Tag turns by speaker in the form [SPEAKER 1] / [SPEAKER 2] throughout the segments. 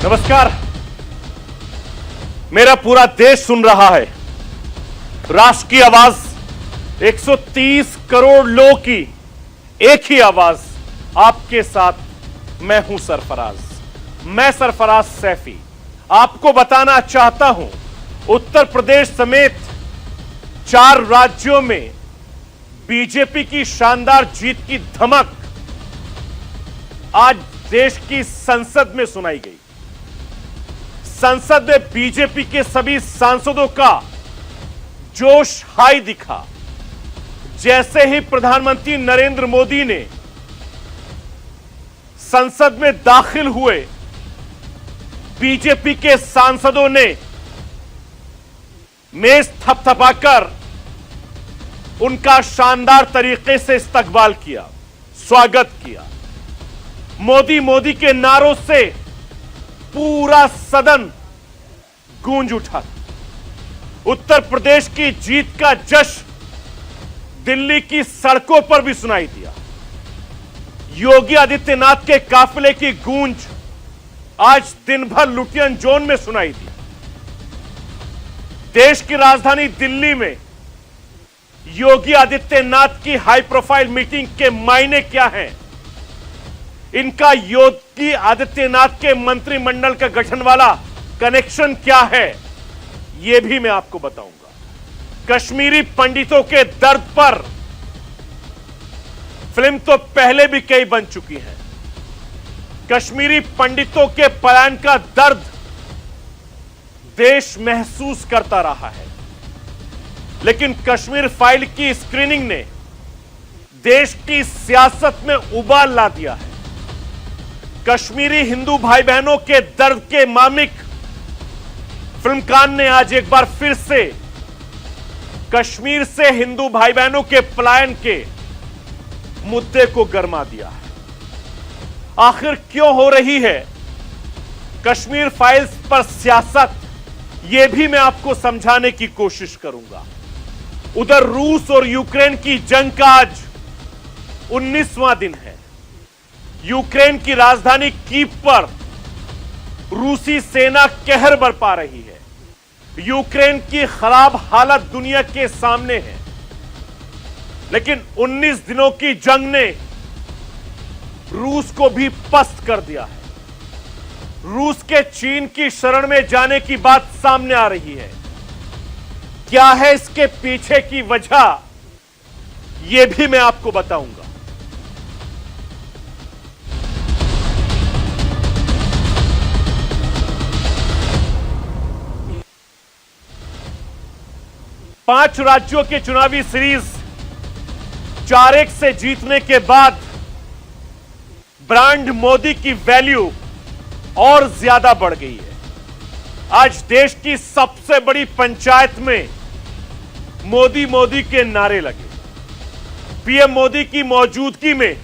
[SPEAKER 1] नमस्कार। मेरा पूरा देश सुन रहा है। राष्ट्र की आवाज 130 करोड़ लोगों की एक ही आवाज आपके साथ। मैं हूं सरफराज, मैं सरफराज सैफी। आपको बताना चाहता हूं, उत्तर प्रदेश समेत 4 राज्यों में बीजेपी की शानदार जीत की धमक आज देश की संसद में सुनाई गई। संसद में बीजेपी के सभी सांसदों का जोश हाई दिखा। जैसे ही प्रधानमंत्री नरेंद्र मोदी ने संसद में दाखिल हुए, बीजेपी के सांसदों ने मेज थपथपाकर उनका शानदार तरीके से इस्तकबाल किया, स्वागत किया। मोदी मोदी के नारों से पूरा सदन गूंज उठा। उत्तर प्रदेश की जीत का जश्न दिल्ली की सड़कों पर भी सुनाई दिया। योगी आदित्यनाथ के काफिले की गूंज आज दिन भर लुटियन जोन में सुनाई दी। देश की राजधानी दिल्ली में योगी आदित्यनाथ की हाई प्रोफाइल मीटिंग के मायने क्या हैं? इनका योगी आदित्यनाथ के मंत्रिमंडल का गठन वाला कनेक्शन क्या है, यह भी मैं आपको बताऊंगा। कश्मीरी पंडितों के दर्द पर फिल्म तो पहले भी कई बन चुकी है। कश्मीरी पंडितों के पलायन का दर्द देश महसूस करता रहा है, लेकिन कश्मीर फाइल की स्क्रीनिंग ने देश की सियासत में उबाल ला दिया है। कश्मीरी हिंदू भाई बहनों के दर्द के मामिक फिल्मकान ने आज एक बार फिर से कश्मीर से हिंदू भाई बहनों के पलायन के मुद्दे को गरमा दिया है। आखिर क्यों हो रही है कश्मीर फाइल्स पर सियासत, यह भी मैं आपको समझाने की कोशिश करूंगा। उधर रूस और यूक्रेन की जंग का आज 19वां दिन है। यूक्रेन की राजधानी कीव पर रूसी सेना कहर बरपा रही है। यूक्रेन की खराब हालत दुनिया के सामने है, लेकिन 19 दिनों की जंग ने रूस को भी पस्त कर दिया है। रूस के चीन की शरण में जाने की बात सामने आ रही है। क्या है इसके पीछे की वजह, यह भी मैं आपको बताऊंगा। पांच राज्यों के चुनावी सीरीज 4-1 से जीतने के बाद ब्रांड मोदी की वैल्यू और ज्यादा बढ़ गई है। आज देश की सबसे बड़ी पंचायत में मोदी मोदी के नारे लगे। पीएम मोदी की मौजूदगी में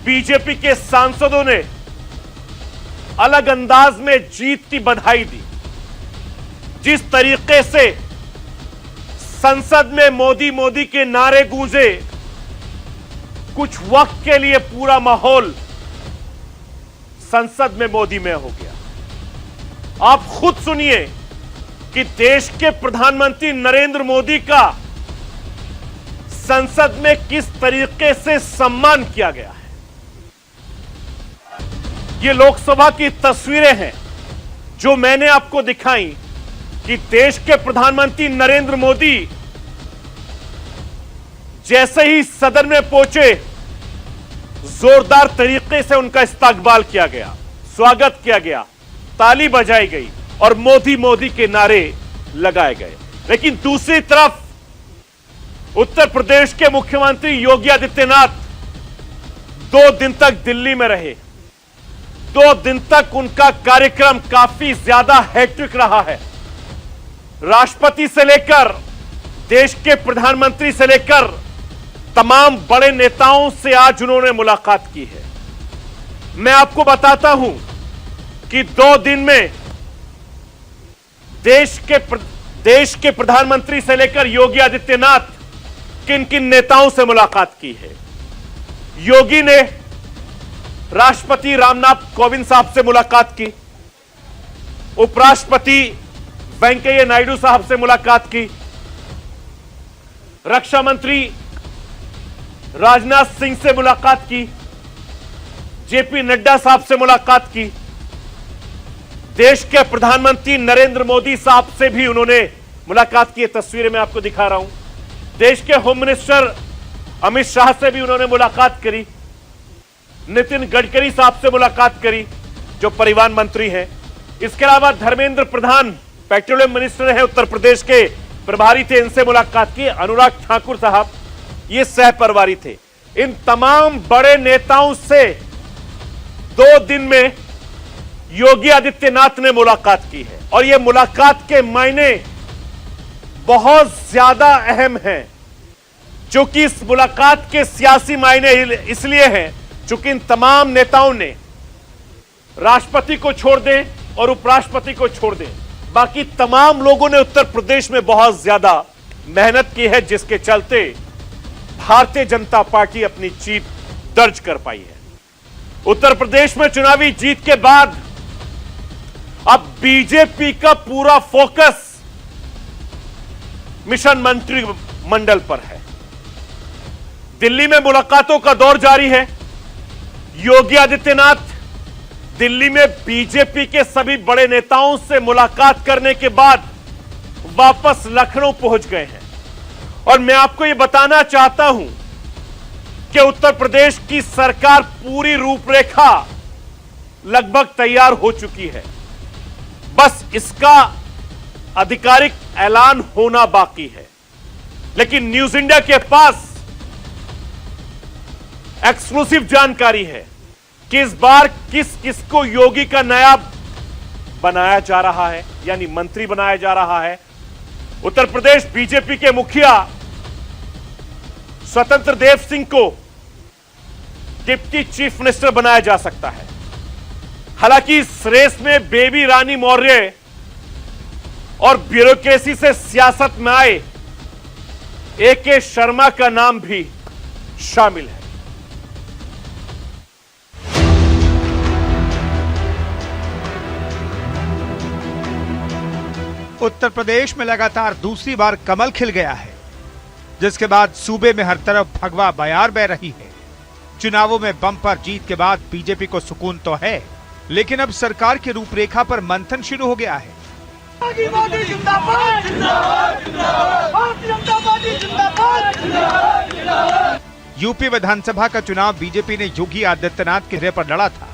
[SPEAKER 1] बीजेपी के सांसदों ने अलग अंदाज में जीत की बधाई दी। जिस तरीके से संसद में मोदी मोदी के नारे गूंजे, कुछ वक्त के लिए पूरा माहौल संसद में मोदी में हो गया। आप खुद सुनिए कि देश के प्रधानमंत्री नरेंद्र मोदी का संसद में किस तरीके से सम्मान किया गया है। ये लोकसभा की तस्वीरें हैं जो मैंने आपको दिखाई कि देश के प्रधानमंत्री नरेंद्र मोदी जैसे ही सदन में पहुंचे, जोरदार तरीके से उनका इस्तकबाल किया गया, स्वागत किया गया, ताली बजाई गई और मोदी मोदी के नारे लगाए गए। लेकिन दूसरी तरफ उत्तर प्रदेश के मुख्यमंत्री योगी आदित्यनाथ 2 दिन तक दिल्ली में रहे। 2 दिन तक उनका कार्यक्रम काफी ज्यादा हेक्टिक रहा है। राष्ट्रपति से लेकर देश के प्रधानमंत्री से लेकर तमाम बड़े नेताओं से आज उन्होंने मुलाकात की है। मैं आपको बताता हूं कि 2 दिन में देश के प्रधानमंत्री से लेकर योगी आदित्यनाथ किन किन नेताओं से मुलाकात की है। योगी ने राष्ट्रपति रामनाथ कोविंद साहब से मुलाकात की, उपराष्ट्रपति वेंकैया नायडू साहब से मुलाकात की, रक्षा मंत्री राजनाथ सिंह से मुलाकात की, जेपी नड्डा साहब से मुलाकात की, देश के प्रधानमंत्री नरेंद्र मोदी साहब से भी उन्होंने मुलाकात की। तस्वीरें मैं आपको दिखा रहा हूं। देश के होम मिनिस्टर अमित शाह से भी उन्होंने मुलाकात करी, नितिन गडकरी साहब से मुलाकात करी जो परिवहन मंत्री हैं। इसके अलावा धर्मेंद्र प्रधान पेट्रोलियम मिनिस्टर हैं, उत्तर प्रदेश के प्रभारी थे, इनसे मुलाकात की। अनुराग ठाकुर साहब ये सह प्रभारी थे। इन तमाम बड़े नेताओं से 2 दिन में योगी आदित्यनाथ ने मुलाकात की है और यह मुलाकात के मायने बहुत ज्यादा अहम हैं, क्योंकि इस मुलाकात के सियासी मायने इसलिए हैं क्योंकि इन तमाम नेताओं ने राष्ट्रपति को छोड़ दें और उपराष्ट्रपति को छोड़ दें, बाकी तमाम लोगों ने उत्तर प्रदेश में बहुत ज्यादा मेहनत की है, जिसके चलते भारतीय जनता पार्टी अपनी जीत दर्ज कर पाई है। उत्तर प्रदेश में चुनावी जीत के बाद अब बीजेपी का पूरा फोकस मिशन मंत्रिमंडल पर है। दिल्ली में मुलाकातों का दौर जारी है। योगी आदित्यनाथ दिल्ली में बीजेपी के सभी बड़े नेताओं से मुलाकात करने के बाद वापस लखनऊ पहुंच गए हैं और मैं आपको यह बताना चाहता हूं कि उत्तर प्रदेश की सरकार पूरी रूपरेखा लगभग तैयार हो चुकी है, बस इसका आधिकारिक ऐलान होना बाकी है। लेकिन न्यूज इंडिया के पास एक्सक्लूसिव जानकारी है कि इस बार किस किस को योगी का नायब बनाया जा रहा है, यानी मंत्री बनाया जा रहा है। उत्तर प्रदेश बीजेपी के मुखिया स्वतंत्र देव सिंह को डिप्टी चीफ मिनिस्टर बनाया जा सकता है। हालांकि इस रेस में बेबी रानी मौर्य और ब्यूरोक्रेसी से सियासत में आए AK शर्मा का नाम भी शामिल है।
[SPEAKER 2] उत्तर प्रदेश में लगातार दूसरी बार कमल खिल गया है, जिसके बाद सूबे में हर तरफ भगवा बयार बह रही है। चुनावों में बम्पर जीत के बाद बीजेपी को सुकून तो है, लेकिन अब सरकार की रूपरेखा पर मंथन शुरू हो गया है। यूपी विधानसभा का चुनाव बीजेपी ने योगी आदित्यनाथ के पर लड़ा था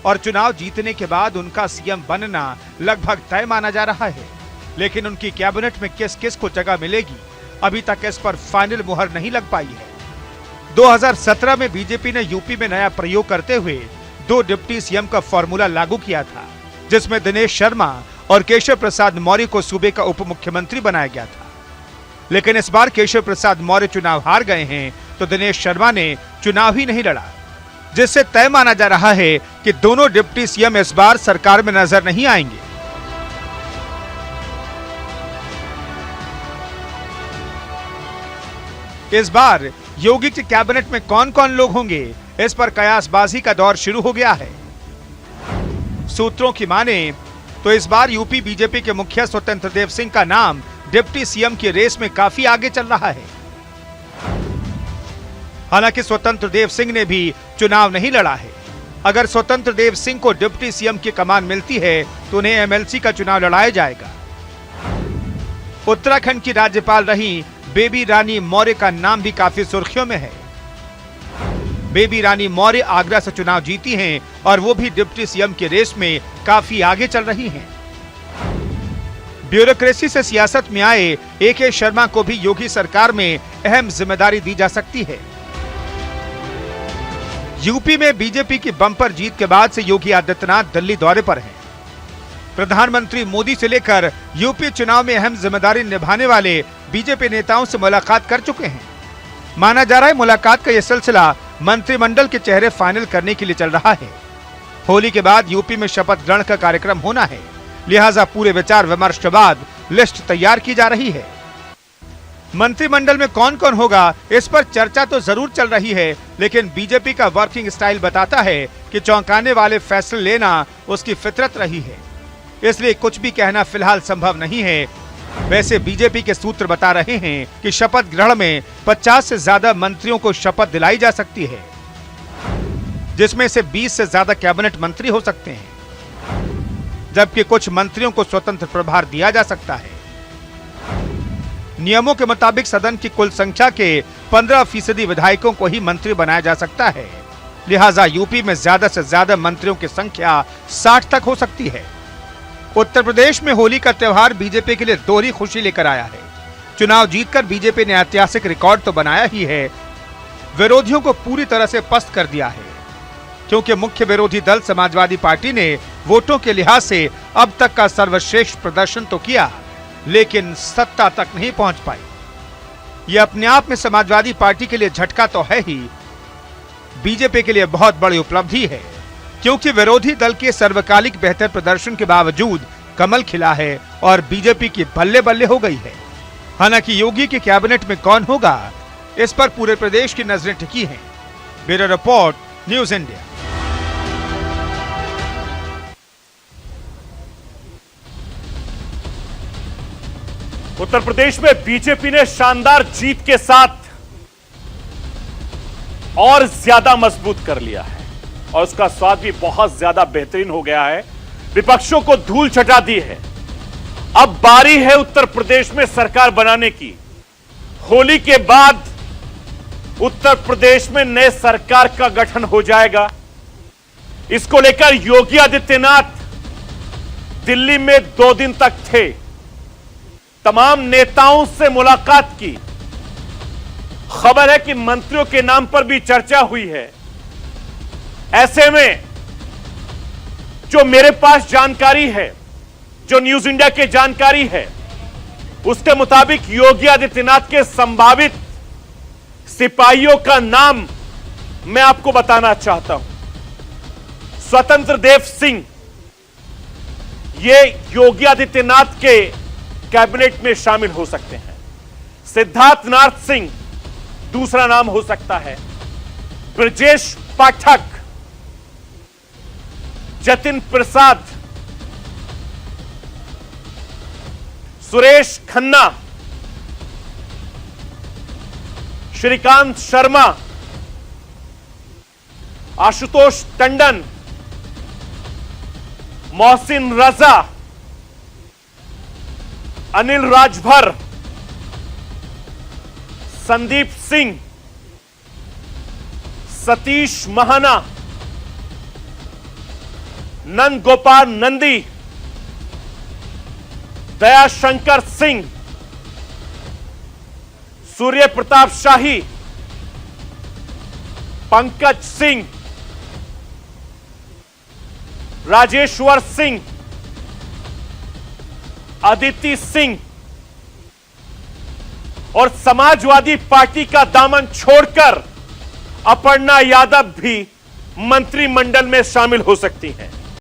[SPEAKER 2] और चुनाव जीतने के बाद उनका सीएम बनना लगभग तय माना जा रहा है। लेकिन उनकी कैबिनेट में किस किस को जगह मिलेगी, अभी तक इस पर फाइनल मुहर नहीं लग पाई है। 2017 में बीजेपी ने यूपी में नया प्रयोग करते हुए 2 डिप्टी सीएम का फॉर्मूला लागू किया था, जिसमें दिनेश शर्मा और केशव प्रसाद मौर्य को सूबे का उप मुख्यमंत्री बनाया गया था। लेकिन इस बार केशव प्रसाद मौर्य चुनाव हार गए हैं तो दिनेश शर्मा ने चुनाव ही नहीं लड़ा, जिससे तय माना जा रहा है कि दोनों डिप्टी सीएम इस बार सरकार में नजर नहीं आएंगे। इस बार योगी की कैबिनेट में कौन कौन लोग होंगे, इस पर कयासबाजी का दौर शुरू हो गया है। सूत्रों की माने तो इस बार यूपी बीजेपी के मुखिया स्वतंत्र देव सिंह का नाम डिप्टी सीएम की रेस में काफी आगे चल रहा है। हालांकि स्वतंत्र देव सिंह ने भी चुनाव नहीं लड़ा है। अगर स्वतंत्र देव सिंह को डिप्टी सीएम की कमान मिलती है तो उन्हें एमएलसी का चुनाव लड़ाया जाएगा। उत्तराखंड की राज्यपाल रही बेबी रानी मौर्य का नाम भी काफी सुर्खियों में है। बेबी रानी मौर्य आगरा से चुनाव जीती हैं और वो भी डिप्टी सीएम की रेस में काफी आगे चल रही हैं। ब्यूरोक्रेसी से सियासत में आए AK शर्मा को भी योगी सरकार में अहम जिम्मेदारी दी जा सकती है। यूपी में बीजेपी की बम्पर जीत के बाद से योगी आदित्यनाथ दिल्ली दौरे पर हैं। प्रधानमंत्री मोदी से लेकर यूपी चुनाव में अहम जिम्मेदारी निभाने वाले बीजेपी नेताओं से मुलाकात कर चुके हैं। माना जा रहा है मुलाकात का यह सिलसिला मंत्रिमंडल के चेहरे फाइनल करने के लिए चल रहा है। होली के बाद यूपी में शपथ ग्रहण का कार्यक्रम होना है, लिहाजा पूरे विचार विमर्श के बाद लिस्ट तैयार की जा रही है। मंत्रिमंडल में कौन कौन होगा, इस पर चर्चा तो जरूर चल रही है, लेकिन बीजेपी का वर्किंग स्टाइल बताता है कि चौंकाने वाले फैसले लेना उसकी फितरत रही है, इसलिए कुछ भी कहना फिलहाल संभव नहीं है। वैसे बीजेपी के सूत्र बता रहे हैं कि शपथ ग्रहण में 50 से ज्यादा मंत्रियों को शपथ दिलाई जा सकती है, जिसमें से 20 से ज्यादा कैबिनेट मंत्री हो सकते हैं, जबकि कुछ मंत्रियों को स्वतंत्र प्रभार दिया जा सकता है। नियमों के मुताबिक सदन की कुल संख्या के 15% विधायकों को ही मंत्री बनाया जा सकता है, लिहाजा यूपी में ज्यादा से ज्यादा मंत्रियों की संख्या 60 तक हो सकती है। उत्तर प्रदेश में होली का त्योहार बीजेपी के लिए दोहरी खुशी लेकर आया है। चुनाव जीतकर बीजेपी ने ऐतिहासिक रिकॉर्ड तो बनाया ही है, विरोधियों को पूरी तरह से पस्त कर दिया है, क्योंकि मुख्य विरोधी दल समाजवादी पार्टी ने वोटों के लिहाज से अब तक का सर्वश्रेष्ठ प्रदर्शन तो किया, लेकिन सत्ता तक नहीं पहुंच पाई। यह अपने आप में समाजवादी पार्टी के लिए झटका तो है ही, बीजेपी के लिए बहुत बड़ी उपलब्धि है, क्योंकि विरोधी दल के सर्वकालिक बेहतर प्रदर्शन के बावजूद कमल खिला है और बीजेपी की बल्ले बल्ले हो गई है। हालांकि योगी के कैबिनेट में कौन होगा, इस पर पूरे प्रदेश की नजरें टिकी हैं। Bureau report, news India.
[SPEAKER 1] Uttar Pradesh में बीजेपी ने शानदार जीत के साथ और ज्यादा मजबूत कर लिया है और उसका स्वाद भी बहुत ज्यादा बेहतरीन हो गया है। विपक्षों को धूल चटा दी है। अब बारी है उत्तर प्रदेश में सरकार बनाने की। होली के बाद उत्तर प्रदेश में नए सरकार का गठन हो जाएगा। इसको लेकर योगी आदित्यनाथ दिल्ली में 2 दिन तक थे, तमाम नेताओं से मुलाकात की। खबर है कि मंत्रियों के नाम पर भी चर्चा हुई है। ऐसे में जो मेरे पास जानकारी है, जो न्यूज़ इंडिया की जानकारी है, उसके मुताबिक योगी आदित्यनाथ के संभावित सिपाहियों का नाम मैं आपको बताना चाहता हूं। स्वतंत्र देव सिंह, ये योगी आदित्यनाथ के कैबिनेट में शामिल हो सकते हैं। सिद्धार्थ नाथ सिंह दूसरा नाम हो सकता है। ब्रजेश पाठक, जतिन प्रसाद, सुरेश खन्ना, श्रीकांत शर्मा, आशुतोष टंडन, मोहसिन रजा, अनिल राजभर, संदीप सिंह, सतीश महाना, नंद गोपाल नंदी, दयाशंकर सिंह, सूर्य प्रताप शाही, पंकज सिंह, राजेश्वर सिंह, अदिति सिंह और समाजवादी पार्टी का दामन छोड़कर अपर्णा यादव भी मंत्रिमंडल में शामिल हो सकती हैं।